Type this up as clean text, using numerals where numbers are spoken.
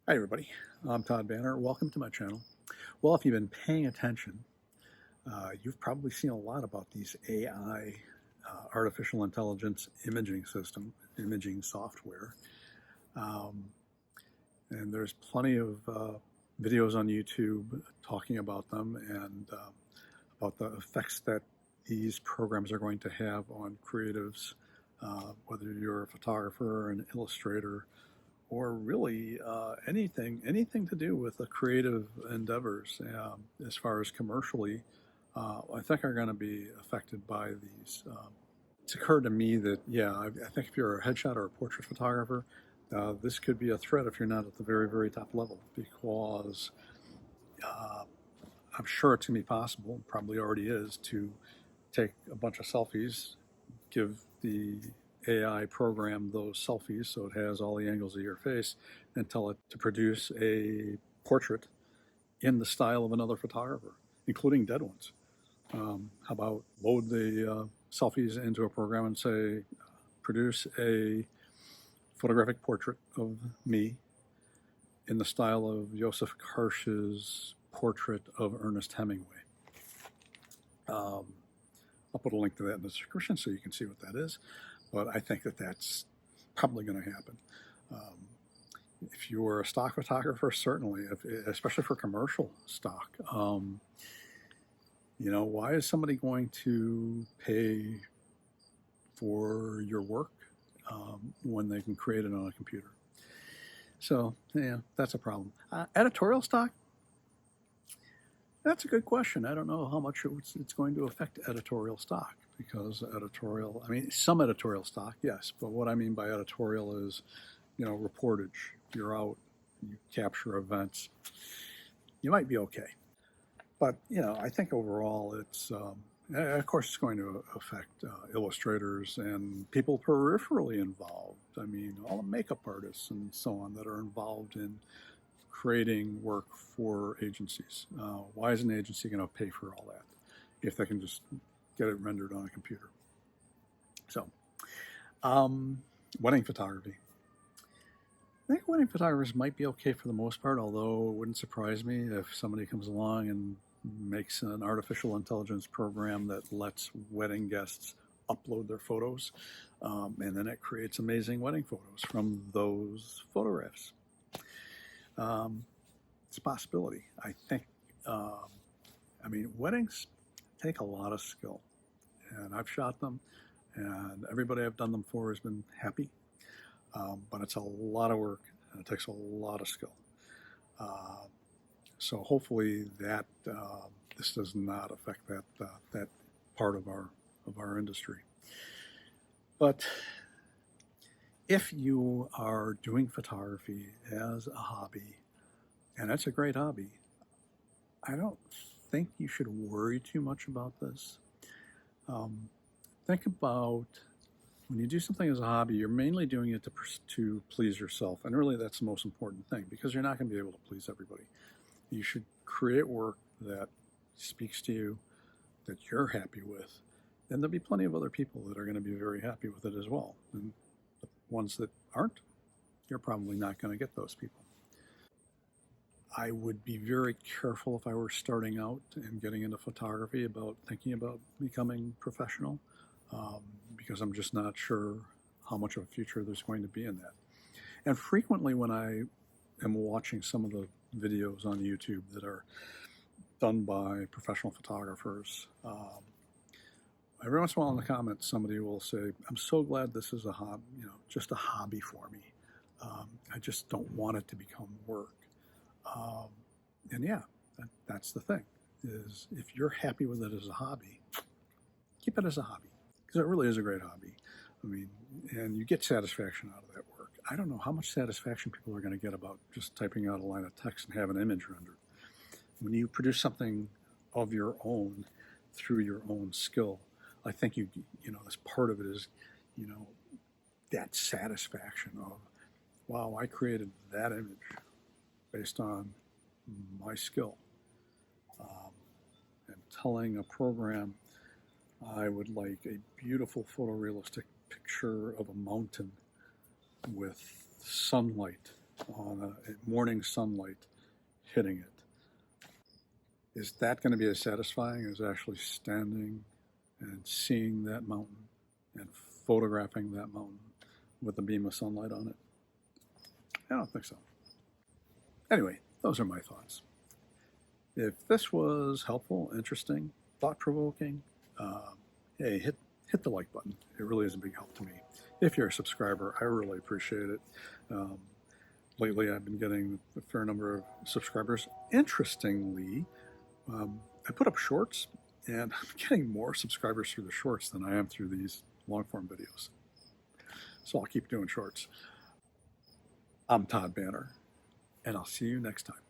Hi everybody, I'm Todd Banner. Welcome to my channel. Well, if you've been paying attention, you've probably seen a lot about these AI, artificial intelligence imaging software. And there's plenty of videos on YouTube talking about them and about the effects that these programs are going to have on creatives, whether you're a photographer, an illustrator, or really anything to do with the creative endeavors, as far as commercially, I think are going to be affected by these. It's occurred to me that, yeah, I think if you're a headshot or a portrait photographer, this could be a threat if you're not at the very, very top level, because I'm sure it's going to be possible, probably already is, to take a bunch of selfies, give the AI program those selfies so it has all the angles of your face, and tell it to produce a portrait in the style of another photographer, including dead ones. How about load the selfies into a program and say, produce a photographic portrait of me in the style of Yousuf Karsh's portrait of Ernest Hemingway. I'll put a link to that in the description so you can see what that is. But I think that that's probably going to happen. If you were a stock photographer, certainly, especially for commercial stock, why is somebody going to pay for your work when they can create it on a computer? So, yeah, that's a problem. Editorial stock? That's a good question. I don't know how much it's going to affect editorial stock, because some editorial stock, yes, but what I mean by editorial is, reportage. You're out, you capture events, you might be okay. But, I think overall it's, of course, it's going to affect illustrators and people peripherally involved. I mean, all the makeup artists and so on that are involved in creating work for agencies. Why is an agency going to pay for all that if they can just get it rendered on a computer? So, wedding photography. I think wedding photographers might be okay for the most part, although it wouldn't surprise me if somebody comes along and makes an artificial intelligence program that lets wedding guests upload their photos, and then it creates amazing wedding photos from those photographs. It's a possibility. I think, weddings take a lot of skill, and I've shot them, and everybody I've done them for has been happy, but it's a lot of work, and it takes a lot of skill. So hopefully that this does not affect that part of our industry. But if you are doing photography as a hobby, and it's a great hobby, I don't think you should worry too much about this. Think about when you do something as a hobby, you're mainly doing it to please yourself. And really that's the most important thing, because you're not going to be able to please everybody. You should create work that speaks to you, that you're happy with. And there'll be plenty of other people that are going to be very happy with it as well. And the ones that aren't, you're probably not going to get those people. I would be very careful if I were starting out and getting into photography about thinking about becoming professional, because I'm just not sure how much of a future there's going to be in that. And frequently when I am watching some of the videos on YouTube that are done by professional photographers, every once in a while in the comments somebody will say, I'm so glad this is a hobby, just a hobby for me. I just don't want it to become work. And yeah, that's the thing, is if you're happy with it as a hobby, keep it as a hobby, because it really is a great hobby. And you get satisfaction out of that work. I don't know how much satisfaction people are going to get about just typing out a line of text and have an image rendered. When you produce something of your own through your own skill, I think this part of it is, that satisfaction of, wow, I created that image based on my skill. And telling a program, I would like a beautiful photorealistic picture of a mountain with sunlight on a morning sunlight hitting it. Is that going to be as satisfying as actually standing and seeing that mountain and photographing that mountain with a beam of sunlight on it? I don't think so. Anyway, those are my thoughts. If this was helpful, interesting, thought-provoking, hey, hit the like button. It really is a big help to me. If you're a subscriber, I really appreciate it. Lately, I've been getting a fair number of subscribers. Interestingly, I put up shorts, and I'm getting more subscribers through the shorts than I am through these long-form videos. So I'll keep doing shorts. I'm Todd Banner, and I'll see you next time.